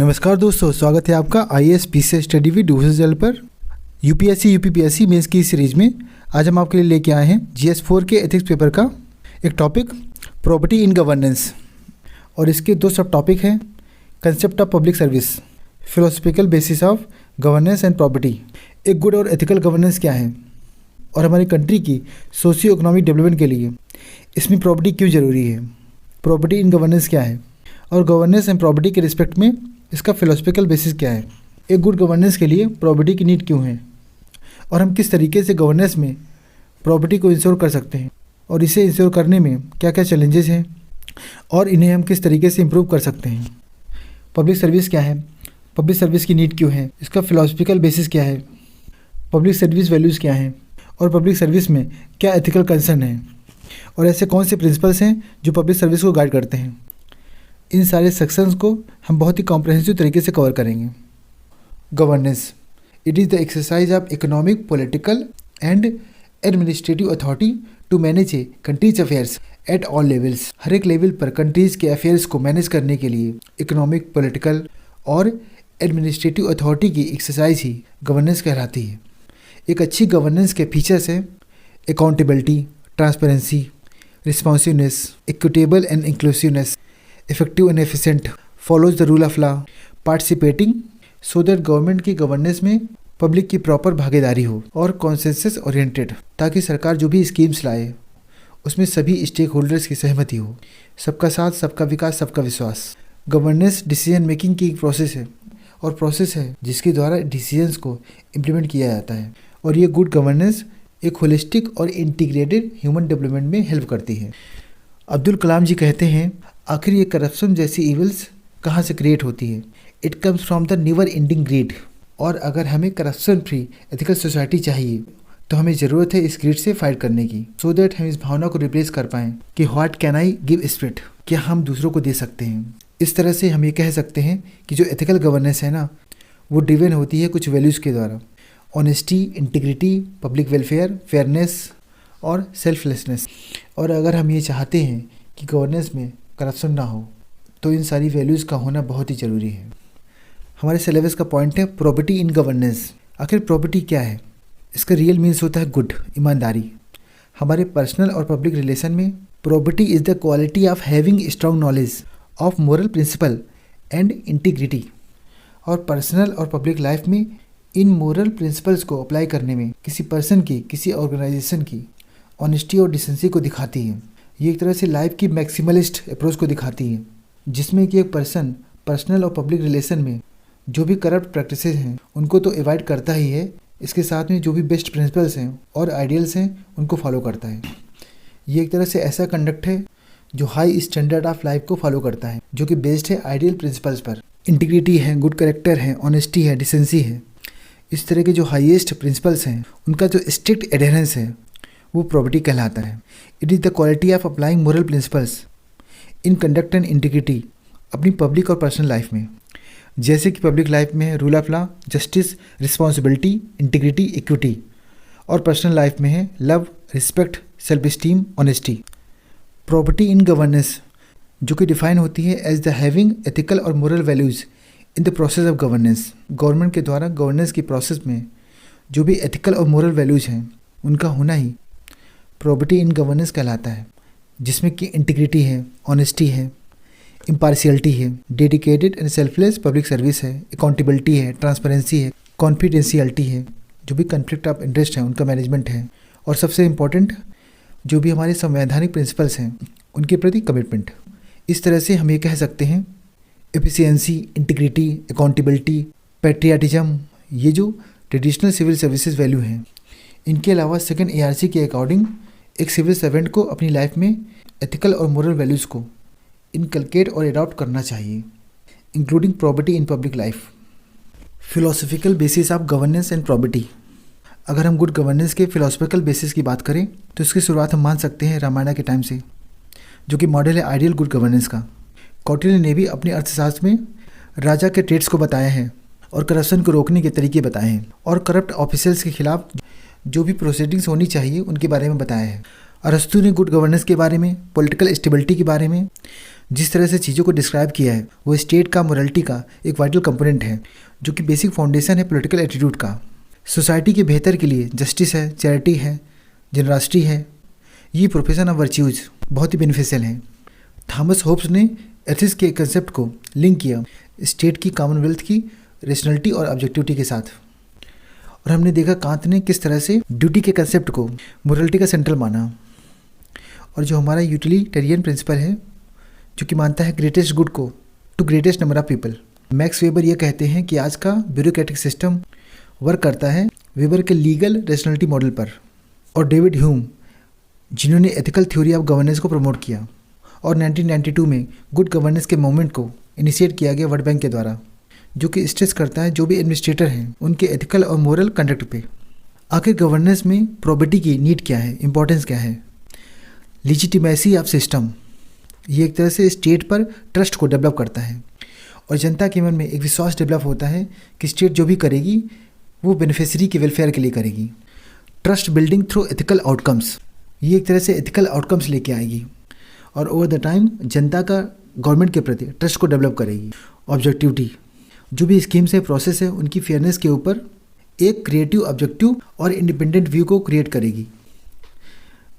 नमस्कार दोस्तों, स्वागत है आपका IAS PCS study with devotion channel पर। यूपीएससी यूपीपीएससी मेंस की सीरीज में आज हम आपके लिए लेके आए हैं GS4 के एथिक्स पेपर का एक टॉपिक प्रॉपर्टी इन गवर्नेंस, और इसके दो सब टॉपिक हैं concept of public service, philosophical basis of governance and property. एक गुड और एथिकल गवर्नेंस क्या है और हमारी कंट्री की सोशियो इकोनॉमिक डेवलपमेंट के लिए इसमें प्रॉपर्टी क्यों ज़रूरी है, प्रॉपर्टी इन गवर्नेंस क्या है और गवर्नेंस एंड प्रॉपर्टी के रिस्पेक्ट में इसका फिलोसफिकल बेसिस क्या है। एक गुड गवर्नेंस के लिए प्रॉपर्टी की नीड क्यों है और हम किस तरीके से गवर्नेंस में प्रॉपर्टी को इंश्योर कर सकते हैं और इसे इंश्योर करने में क्या क्या चैलेंजेस हैं और इन्हें हम किस तरीके से इम्प्रूव कर सकते हैं। पब्लिक सर्विस क्या है, पब्लिक सर्विस की नीड क्यों है, इसका फिलोसफिकल बेसिस क्या है, पब्लिक सर्विस वैल्यूज़ क्या हैं और पब्लिक सर्विस में क्या एथिकल कंसर्न है और ऐसे कौन से प्रिंसिपल्स हैं जो पब्लिक सर्विस को गाइड करते हैं। इन सारे सेक्शंस को हम बहुत ही कॉम्प्रहेंसिव तरीके से कवर करेंगे। Governance, it is the exercise of economic, political and administrative authority to manage a countries affairs at all levels. हर एक लेवल पर कंट्रीज़ के अफेयर्स को मैनेज करने के लिए इकोनॉमिक, पॉलिटिकल और एडमिनिस्ट्रेटिव अथॉरिटी की एक्सरसाइज ही गवर्नेंस कहलाती है। एक अच्छी गवर्नेंस के फीचर्स हैं accountability, transparency, responsiveness, equitable and inclusiveness, effective and efficient, follows the rule of law, participating so that government की गवर्नेंस में पब्लिक की प्रॉपर भागीदारी हो, और कॉन्सेंसस ओरिएंटेड, ताकि सरकार जो भी स्कीम्स लाए उसमें सभी स्टेक होल्डर्स की सहमति हो। सबका साथ, सबका विकास, सबका विश्वास। गवर्नेंस डिसीजन मेकिंग की एक प्रोसेस है और प्रोसेस है जिसके द्वारा डिसीजंस को इम्प्लीमेंट किया जाता है, और ये गुड गवर्नेंस एक होलिस्टिक और इंटीग्रेटेड ह्यूमन डेवलपमेंट में हेल्प करती है। अब्दुल कलाम जी कहते हैं, आखिर ये करप्शन जैसी इविल्स कहाँ से क्रिएट होती है? It comes from the never ending greed. और अगर हमें करप्शन फ्री एथिकल सोसाइटी चाहिए तो हमें ज़रूरत है इस ग्रीड से फाइट करने की, सो दैट हम इस भावना को रिप्लेस कर पाएँ कि what can I give spirit, क्या हम दूसरों को दे सकते हैं। इस तरह से हम ये कह सकते हैं कि जो एथिकल गवर्नेंस है ना, वो ड्रिवन होती है कुछ वैल्यूज़ के द्वारा: honesty, integrity, public welfare, fairness और सेल्फलेसनेस। और अगर हम ये चाहते हैं कि गवर्नेंस में करप्शन ना हो तो इन सारी वैल्यूज़ का होना बहुत ही ज़रूरी है। हमारे सिलेबस का पॉइंट है प्रॉपर्टी इन गवर्नेंस। आखिर प्रॉपर्टी क्या है? इसका रियल मीन्स होता है गुड, ईमानदारी। हमारे पर्सनल और पब्लिक रिलेशन में probity is the quality of having strong knowledge of moral principle and integrity. और पर्सनल और पब्लिक लाइफ में इन मोरल प्रिंसिपल्स को अप्लाई करने में किसी पर्सन की, किसी ऑर्गेनाइजेशन की ऑनेस्टी और डिसेंसी को दिखाती है। ये एक तरह से लाइफ की मैक्सिमलिस्ट अप्रोच को दिखाती है, जिसमें कि एक पर्सन पर्सनल और पब्लिक रिलेशन में जो भी करप्ट प्रैक्टिसेस हैं उनको तो अवॉइड करता ही है, इसके साथ में जो भी बेस्ट प्रिंसिपल्स हैं और आइडियल्स हैं उनको फॉलो करता है। ये एक तरह से ऐसा कंडक्ट है जो हाई स्टैंडर्ड ऑफ लाइफ को फॉलो करता है, जो कि बेस्ड है आइडियल प्रिंसिपल्स पर। इंटीग्रिटी है, गुड कैरेक्टर है, ऑनेस्टी है, डिसेंसी है। इस तरह के जो हाईएस्ट प्रिंसिपल्स हैं उनका जो स्ट्रिक्ट एडहेरेंस है वो प्रॉपर्टी कहलाता है। It is the quality of applying moral principles in conduct and integrity अपनी पब्लिक और पर्सनल लाइफ में, जैसे कि पब्लिक लाइफ में है rule of law, justice, responsibility, integrity, equity, और पर्सनल लाइफ में है love, respect, self esteem, honesty. Property in governance जो कि डिफाइन होती है एज द हैविंग एथिकल और moral values in the process of governance. Government के द्वारा गवर्नेंस की प्रोसेस में जो भी एथिकल और मोरल वैल्यूज़ हैं उनका होना ही प्रॉपर्टी इन गवर्नेंस कहलाता है, जिसमें कि इंटीग्रिटी है, ऑनेस्टी है, इम्पार्शियलिटी है, dedicated and selfless public service है, अकाउंटेबिलिटी है, ट्रांसपेरेंसी है, कॉन्फिडेंशियलिटी है, जो भी कन्फ्लिक्ट ऑफ इंटरेस्ट है उनका मैनेजमेंट है, और सबसे इम्पॉर्टेंट जो भी हमारे संवैधानिक प्रिंसिपल्स हैं उनके प्रति कमिटमेंट। इस तरह से हम ये कह सकते हैं एफिशिएंसी, इंटीग्रिटी, अकाउंटेबिलिटी, पैट्रियाटिज्म, ये जो ट्रेडिशनल सिविल सर्विसेज वैल्यू हैं। इनके अलावा सेकंड ARC के अकॉर्डिंग एक सिविल सर्वेंट को अपनी लाइफ में एथिकल और मोरल वैल्यूज़ को इनकलकेट और अडॉप्ट करना चाहिए, including property in public life. Philosophical basis of governance and property. अगर हम गुड गवर्नेंस के फिलोसफिकल बेसिस की बात करें तो इसकी शुरुआत हम मान सकते हैं रामायण के टाइम से, जो कि मॉडल है आइडियल गुड गवर्नेंस का। कौटिल्य ने भी अपने अर्थशास्त्र में राजा के ट्रेड्स को बताया है और करप्शन को रोकने के तरीके बताए हैं, और करप्ट ऑफिसर्स के खिलाफ जो भी प्रोसीडिंग्स होनी चाहिए उनके बारे में बताया है। अरस्तु ने गुड गवर्नेंस के बारे में, पॉलिटिकल स्टेबिलिटी के बारे में, जिस तरह से चीज़ों को डिस्क्राइब किया है वो स्टेट का मोरालिटी का एक वाइटल कंपोनेंट है, जो कि बेसिक फाउंडेशन है पॉलिटिकल एटीट्यूड का। सोसाइटी के बेहतर के लिए जस्टिस है, चैरिटी है, जनरॉसिटी है, ये प्रोफेशन ऑफ वर्च्यूज बहुत ही बेनिफिशियल हैं। थॉमस होब्स ने एथिक्स के कंसेप्ट को लिंक किया स्टेट की, कॉमनवेल्थ की, रेशनलिटी और ऑब्जेक्टिविटी के साथ। और हमने देखा कांत ने किस तरह से ड्यूटी के कंसेप्ट को मोरालिटी का सेंट्रल माना। और जो हमारा यूटिलिटेरियन प्रिंसिपल है, जो कि मानता है ग्रेटेस्ट गुड को to greatest number of people. Max Weber ये कहते हैं कि आज का ब्यूरोक्रेटिक सिस्टम वर्क करता है वेबर के लीगल रेशनलिटी मॉडल पर। और डेविड ह्यूम, जिन्होंने एथिकल थ्योरी ऑफ गवर्नेंस को प्रमोट किया, और 1992 में गुड गवर्नेंस के मूवमेंट को इनिशिएट किया गया वर्ल्ड बैंक के द्वारा, जो कि स्ट्रेस करता है जो भी एडमिनिस्ट्रेटर हैं उनके एथिकल और मोरल कंडक्ट पे। आखिर गवर्नेंस में प्रॉपर्टी की नीड क्या है, इंपॉर्टेंस क्या है? लिजिटिमेसी ऑफ सिस्टम, ये एक तरह से स्टेट पर ट्रस्ट को डेवलप करता है और जनता के मन में एक विश्वास डेवलप होता है कि स्टेट जो भी करेगी वो बेनिफिशियरी के वेलफेयर के लिए करेगी। Trust building through ethical outcomes, ये एक तरह से एथिकल आउटकम्स लेके आएगी और ओवर द टाइम जनता का गवर्नमेंट के प्रति ट्रस्ट को डेवलप करेगी। ऑब्जेक्टिविटी, जो भी स्कीम्स है, प्रोसेस है, उनकी फेयरनेस के ऊपर एक क्रिएटिव ऑब्जेक्टिव और इंडिपेंडेंट व्यू को क्रिएट करेगी।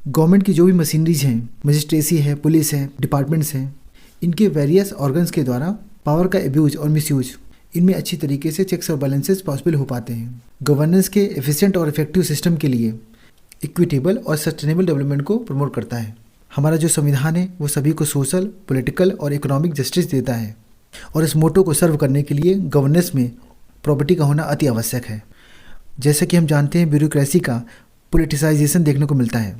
गवर्नमेंट की जो भी मशीनरीज हैं, मजिस्ट्रेसी है, पुलिस है, डिपार्टमेंट्स हैं, इनके वेरियस ऑर्गन्स के द्वारा पावर का एब्यूज और मिसयूज, इनमें अच्छी तरीके से चेक्स और बैलेंसेस पॉसिबल हो पाते हैं। गवर्नेंस के एफिशिएंट और इफेक्टिव सिस्टम के लिए इक्विटेबल और सस्टेनेबल डेवलपमेंट को प्रमोट करता है। हमारा जो संविधान है वो सभी को सोशल, पॉलिटिकल और इकोनॉमिक जस्टिस देता है और इस मोटो को सर्व करने के लिए गवर्नेंस में प्रॉपर्टी का होना अति आवश्यक है। जैसे कि हम जानते हैं ब्यूरोक्रेसी का पोलिटिसाइजेशन देखने को मिलता है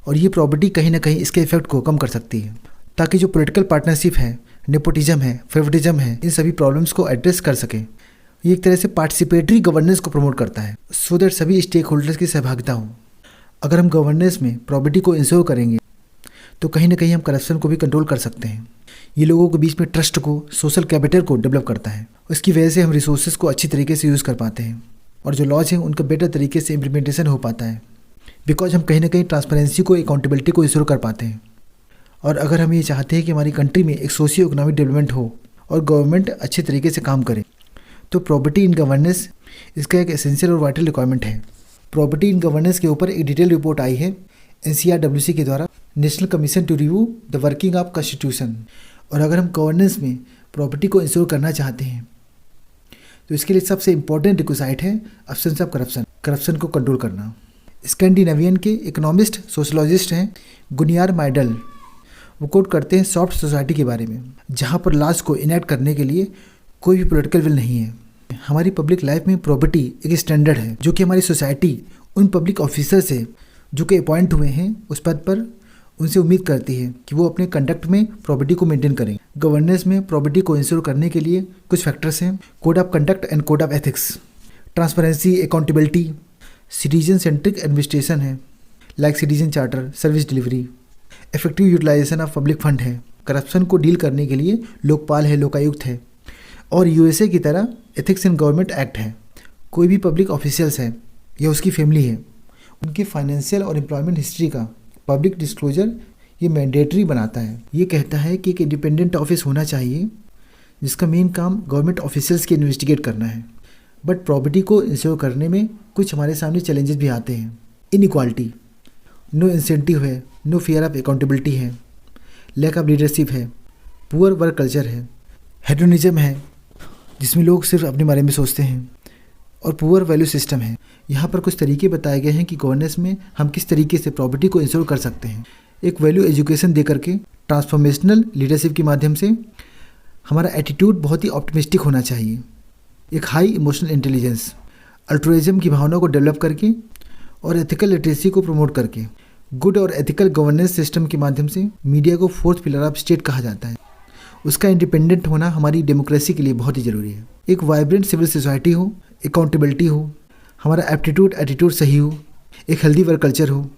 और ये प्रॉपर्टी कहीं ना कहीं इसके इफेक्ट को कम कर सकती है, ताकि जो पॉलिटिकल पार्टनरशिप है, नेपोटिज्म है, फेवरेटिज्म है, इन सभी प्रॉब्लम्स को एड्रेस कर सके। ये एक तरह से पार्टिसिपेटरी गवर्नेंस को प्रमोट करता है सो दैट सभी स्टेक होल्डर्स की सहभागिता हो। अगर हम गवर्नेंस में प्रॉपर्टी को इंश्योर करेंगे तो कहीं ना कहीं हम करप्शन को भी कंट्रोल कर सकते हैं। ये लोगों के बीच में ट्रस्ट को, सोशल कैपिटल को डेवलप करता है। इसकी वजह से हम रिसोर्सेज को अच्छी तरीके से यूज़ कर पाते हैं और जो लॉज हैं उनका बेटर तरीके से इम्प्लीमेंटेशन हो पाता है, बिकॉज हम कहीं ना कहीं ट्रांसपेरेंसी को, अकाउंटेबिलिटी को इंश्योर कर पाते हैं। और अगर हम ये चाहते हैं कि हमारी कंट्री में एक सोशियो इकोनॉमिक डेवलपमेंट हो और गवर्नमेंट अच्छे तरीके से काम करे, तो प्रॉपर्टी इन गवर्नेंस इसका एक एसेंशियल और वाइटल रिक्वायरमेंट है। प्रॉपर्टी इन गवर्नेंस के ऊपर एक डिटेल रिपोर्ट आई है NCRWC के द्वारा, national commission to review the working of constitution. और अगर हम गवर्नेंस में प्रॉपर्टी को इंश्योर करना चाहते हैं तो इसके लिए सबसे इंपॉर्टेंट रिक्विजिट है एब्सेंस ऑफ करप्शन, करप्शन को कंट्रोल करना। स्कैंडिनेवियन के इकोनॉमिस्ट, सोशलॉजिस्ट हैं गुनियार माइडल, वो कोट करते हैं सॉफ्ट सोसाइटी के बारे में, जहाँ पर लॉज को इनेक्ट करने के लिए कोई भी पॉलिटिकल विल नहीं है। हमारी पब्लिक लाइफ में प्रॉपर्टी एक स्टैंडर्ड है जो कि हमारी सोसाइटी उन पब्लिक ऑफिसर से जो कि अपॉइंट हुए हैं उस पद पर, उनसे उम्मीद करती है कि वो अपने कंडक्ट में प्रॉपर्टी को मेंटेन करें। गवर्नेंस में प्रॉपर्टी को इंश्योर करने के लिए कुछ फैक्टर्स हैं: code of conduct and code of ethics, transparency, accountability, citizen centric administration है like citizen charter, service delivery, effective utilization of public fund है, करप्शन को डील करने के लिए लोकपाल है, लोकायुक्त है, और USA की तरह एथिक्स इन गवर्नमेंट एक्ट है। कोई भी पब्लिक ऑफिशियल्स है या उसकी फैमिली है, उनकी फाइनेंशियल और एम्प्लॉयमेंट हिस्ट्री का पब्लिक डिस्क्लोजर ये मैंडेटरी बनाता है। ये कहता है कि एक इंडिपेंडेंट ऑफिस होना चाहिए जिसका मेन काम गवर्नमेंट ऑफिशियल्स की इन्वेस्टिगेट करना है। बट प्रॉपर्टी को इंश्योर करने में कुछ हमारे सामने चैलेंजेस भी आते हैं। इनइक्वालिटी, नो इंसेंटिव है, नो फियर ऑफ अकाउंटेबिलिटी है, लैक ऑफ लीडरशिप है, पुअर वर्क कल्चर है, हेडोनिज्म है जिसमें लोग सिर्फ अपने बारे में सोचते हैं, और पुअर वैल्यू सिस्टम है। यहाँ पर कुछ तरीके बताए गए हैं कि गवर्नेंस में हम किस तरीके से प्रॉपर्टी को इंश्योर कर सकते हैं। एक वैल्यू एजुकेशन दे करके, ट्रांसफॉर्मेशनल लीडरशिप के माध्यम से हमारा एटीट्यूड बहुत ही ऑप्टिमिस्टिक होना चाहिए। एक हाई इमोशनल इंटेलिजेंस, अल्ट्रुइज्म की भावना को डेवलप करके और एथिकल लिटरेसी को प्रमोट करके, गुड और एथिकल गवर्नेंस सिस्टम के माध्यम से मीडिया को फोर्थ पिलर ऑफ स्टेट कहा जाता है। उसका इंडिपेंडेंट होना हमारी डेमोक्रेसी के लिए बहुत ही ज़रूरी है। एक वाइब्रेंट सिविल सोसाइटी हो, अकाउंटेबिलिटी हो, हमारा एटीट्यूड सही हो, एक हेल्दी वर्क कल्चर हो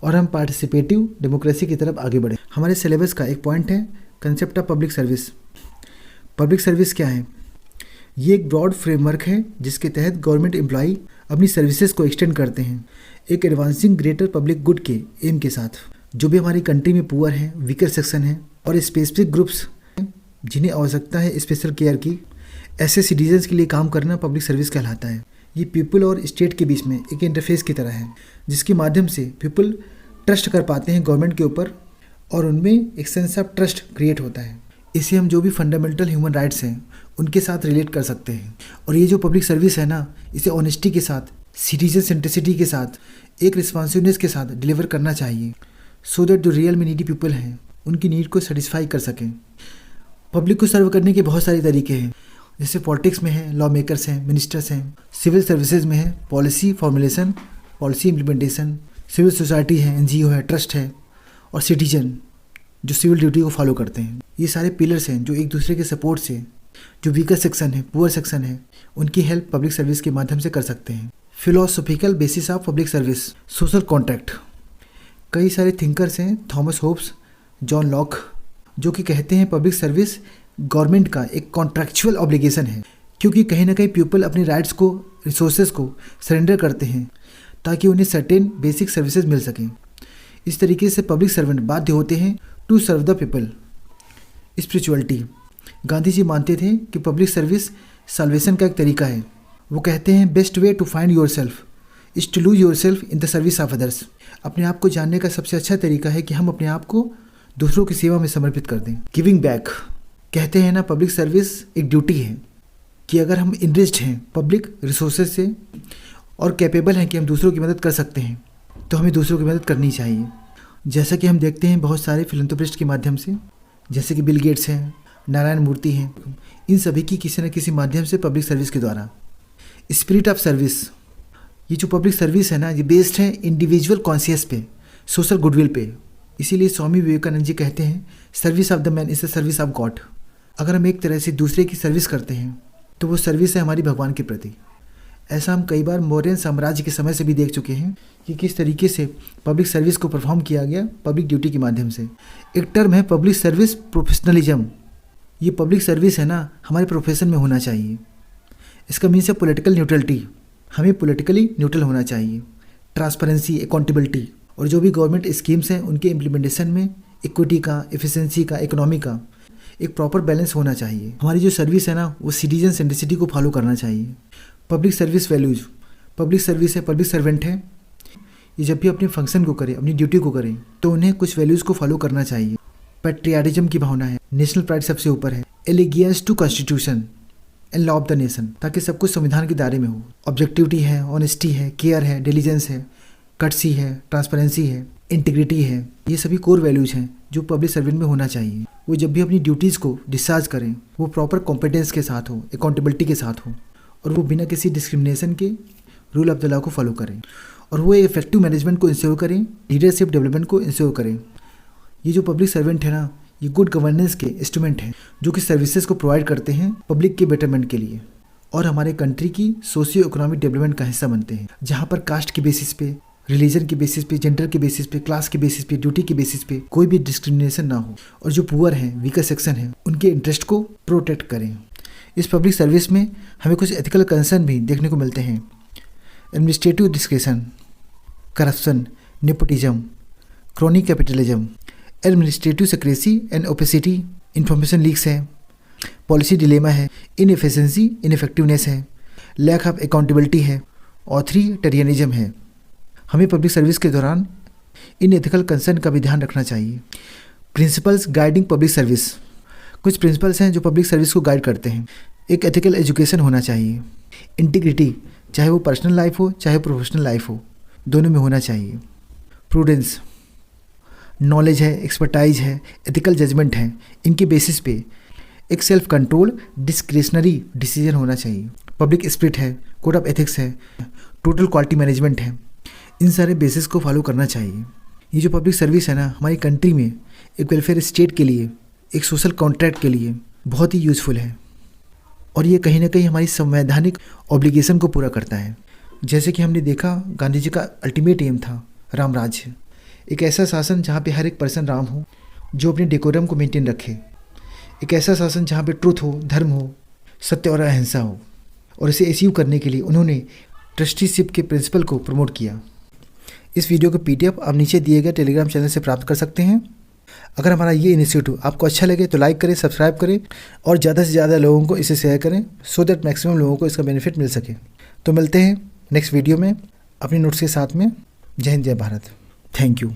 और हम पार्टिसिपेटिव डेमोक्रेसी की तरफ आगे बढ़ें। हमारे सिलेबस का एक पॉइंट है concept of public service. Public service क्या है? ये एक ब्रॉड फ्रेमवर्क है जिसके तहत गवर्नमेंट एम्प्लॉई अपनी सर्विसेज को एक्सटेंड करते हैं एक एडवांसिंग ग्रेटर पब्लिक गुड के एम के साथ। जो भी हमारी कंट्री में पुअर हैं, वीकर सेक्शन हैं और स्पेसिफिक ग्रुप्स जिन्हें आवश्यकता है स्पेशल केयर की, ऐसे सिटीजन्स के लिए काम करना पब्लिक सर्विस कहलाता है। ये पीपल और स्टेट के बीच में एक इंटरफेस की तरह है, जिसके माध्यम से पीपल ट्रस्ट कर पाते हैं गवर्नमेंट के ऊपर और उनमें एक सेंस ऑफ ट्रस्ट क्रिएट होता है। इसे हम जो भी फंडामेंटल ह्यूमन राइट्स हैं उनके साथ रिलेट कर सकते हैं। और ये जो पब्लिक सर्विस है ना, इसे ऑनेस्टी के साथ, सिटीजन सेंट्रिसिटी के साथ, एक रिस्पॉन्सिवनेस के साथ डिलीवर करना चाहिए, सो दैट जो रियल में नीडी पीपल हैं उनकी नीड को सेटिस्फाई कर सकें। पब्लिक को सर्व करने के बहुत सारे तरीके हैं, जैसे पॉलिटिक्स में है, लॉ मेकर्स हैं, मिनिस्टर्स हैं, सिविल सर्विसेज में है, policy formulation, policy implementation, civil society है, NGO है, ट्रस्ट है, और सिटीजन जो सिविल ड्यूटी को फॉलो करते हैं। ये सारे पिलर्स हैं जो एक दूसरे के सपोर्ट से जो वीकर सेक्शन है, पुअर सेक्शन है, उनकी हेल्प पब्लिक सर्विस के माध्यम से कर सकते हैं। Philosophical basis of public service, social contract. कई सारे थिंकर्स हैं, थॉमस होब्स, जॉन लॉक, जो कि कहते हैं पब्लिक सर्विस गवर्नमेंट का एक कॉन्ट्रैक्चुअल ऑब्लिगेशन है, क्योंकि कहीं ना कहीं पीपल अपने राइट्स को, रिसोर्सेज को सरेंडर करते हैं ताकि उन्हें सर्टेन बेसिक सर्विसेज मिल सकें। इस तरीके से पब्लिक सर्वेंट बाध्य होते हैं to serve the people. Spirituality, Gandhi ji मानते थे कि पब्लिक सर्विस साल्वेशन का एक तरीका है। वो कहते हैं best way to find yourself is to lose yourself in the service of others. अपने आप को जानने का सबसे अच्छा तरीका है कि हम अपने आप को दूसरों की सेवा में समर्पित कर दें। गिविंग बैक, कहते हैं ना पब्लिक सर्विस एक ड्यूटी है कि अगर हम इनरिच्ड हैं पब्लिक रिसोर्सेज से और कैपेबल हैं कि हम दूसरों की मदद कर सकते हैं, तो हमें दूसरों की मदद करनी चाहिए। जैसा कि हम देखते हैं बहुत सारे फिलैंथ्रोपिस्ट के माध्यम से, जैसे कि बिल गेट्स हैं, नारायण मूर्ति हैं, इन सभी की किसी न किसी माध्यम से पब्लिक सर्विस के द्वारा। स्पिरिट ऑफ सर्विस, ये जो पब्लिक सर्विस है ना, ये बेस्ड है इंडिविजुअल कॉन्शियस पे, सोशल गुडविल पे। इसीलिए स्वामी विवेकानंद जी कहते हैं service of the man is the service of God. अगर हम एक तरह से दूसरे की सर्विस करते हैं तो वो सर्विस है हमारी भगवान के प्रति। ऐसा हम कई बार मौर्यन साम्राज्य के समय से भी देख चुके हैं कि किस तरीके से पब्लिक सर्विस को परफॉर्म किया गया पब्लिक ड्यूटी के माध्यम से। एक टर्म है पब्लिक सर्विस प्रोफेशनलिज्म। ये पब्लिक सर्विस है ना, हमारे प्रोफेशन में होना चाहिए। इसका मीन्स है पॉलिटिकल न्यूट्रलिटी, हमें पॉलिटिकली न्यूट्रल होना चाहिए। ट्रांसपेरेंसी, अकाउंटेबिलिटी, और जो भी गवर्नमेंट स्कीम्स हैं उनके इम्प्लीमेंटेशन में इक्विटी का, एफिशिएंसी का, इकोनॉमी का एक प्रॉपर बैलेंस होना चाहिए। हमारी जो सर्विस है ना, वो सिटीजन सेंट्रिसिटी को फॉलो करना चाहिए। Public service values, public service है, पब्लिक सर्वेंट है, ये जब भी अपने फंक्शन को करें, अपनी ड्यूटी को करें, तो उन्हें कुछ वैल्यूज़ को फॉलो करना चाहिए। पैट्रियाटिज्म की भावना है, नेशनल प्राइड सबसे ऊपर है। Allegiance to constitution and law of the nation, ताकि सब कुछ संविधान के दायरे में हो। ऑब्जेक्टिविटी है, ऑनेस्टी है, केयर है, डिलीजेंस है, कटसी है, ट्रांसपेरेंसी है, इंटीग्रिटी है। ये सभी कोर वैल्यूज हैं जो पब्लिक सर्वेंट में होना चाहिए। वो जब भी अपनी ड्यूटीज़ को डिस्चार्ज करें, वो प्रॉपर कॉम्पिटेंस के साथ हो, अकाउंटेबिलिटी के साथ हो, और वो बिना किसी डिस्क्रिमिनेशन के रूल ऑफ द लॉ को फॉलो करें, और वो इफेक्टिव मैनेजमेंट को इंश्योर करें, लीडरशिप डेवलपमेंट को इंश्योर करें। ये जो पब्लिक सर्वेंट है ना, ये गुड गवर्नेंस के इंस्ट्रूमेंट हैं जो कि सर्विसेज को प्रोवाइड करते हैं पब्लिक के बेटरमेंट के लिए, और हमारे कंट्री की सोशियो इकोनॉमिक डेवलपमेंट का हिस्सा बनते हैं। जहाँ पर कास्ट के बेसिस पे, रिलीजन के बेसिस पे, जेंडर के बेसिस पे, क्लास के बेसिस पे, ड्यूटी के बेसिस पे कोई भी डिस्क्रिमिनेशन ना हो, और जो पुअर हैं, वीकर सेक्शन है, उनके इंटरेस्ट को प्रोटेक्ट करें। इस पब्लिक सर्विस में हमें कुछ एथिकल कंसर्न भी देखने को मिलते हैं। Administrative discretion, corruption, nepotism, chronic capitalism, administrative secrecy and opacity, information leaks है, पॉलिसी डिलेमा है, इनएफिशिएंसी, इनइफेक्टिवनेस है, लैक ऑफ अकाउंटेबिलिटी है, ऑथोरिटेरियनिज्म है। हमें पब्लिक सर्विस के दौरान इन एथिकल कंसर्न का भी ध्यान रखना चाहिए। प्रिंसिपल्स गाइडिंग पब्लिक सर्विस, कुछ प्रिंसिपल्स हैं जो पब्लिक सर्विस को गाइड करते हैं। एक एथिकल एजुकेशन होना चाहिए। इंटीग्रिटी, चाहे वो पर्सनल लाइफ हो चाहे प्रोफेशनल लाइफ हो, दोनों में होना चाहिए। प्रूडेंस, नॉलेज है, एक्सपर्टाइज है, एथिकल जजमेंट है, इनके बेसिस पे एक सेल्फ कंट्रोल, डिस्क्रिशनरी डिसीजन होना चाहिए। पब्लिक स्पिरिट है, कोड ऑफ एथिक्स है, टोटल क्वालिटी मैनेजमेंट है, इन सारे बेसिस को फॉलो करना चाहिए। ये जो पब्लिक सर्विस है ना, हमारी कंट्री में एक वेलफेयर स्टेट के लिए, एक सोशल कॉन्ट्रैक्ट के लिए बहुत ही यूज़फुल है, और ये कहीं ना कहीं हमारी संवैधानिक ऑब्लिगेशन को पूरा करता है। जैसे कि हमने देखा, गांधी जी का अल्टीमेट एम था राम राज्य, एक ऐसा शासन जहाँ पे हर एक पर्सन राम हो, जो अपने डेकोरम को मेंटेन रखे, एक ऐसा शासन जहाँ पे ट्रुथ हो, धर्म हो, सत्य और अहिंसा हो। और इसे अचीव करने के लिए उन्होंने ट्रस्टीशिप के प्रिंसिपल को प्रमोट किया। इस वीडियो को PDF आप नीचे दिए गए टेलीग्राम चैनल से प्राप्त कर सकते हैं। अगर हमारा ये इनिशिएटिव आपको अच्छा लगे तो लाइक करें, सब्सक्राइब करें और ज़्यादा से ज़्यादा लोगों को इसे शेयर करें सो दैट मैक्सिमम लोगों को इसका बेनिफिट मिल सके। तो मिलते हैं नेक्स्ट वीडियो में अपनी नोट्स के साथ में। जय हिंद, जय भारत। Thank you.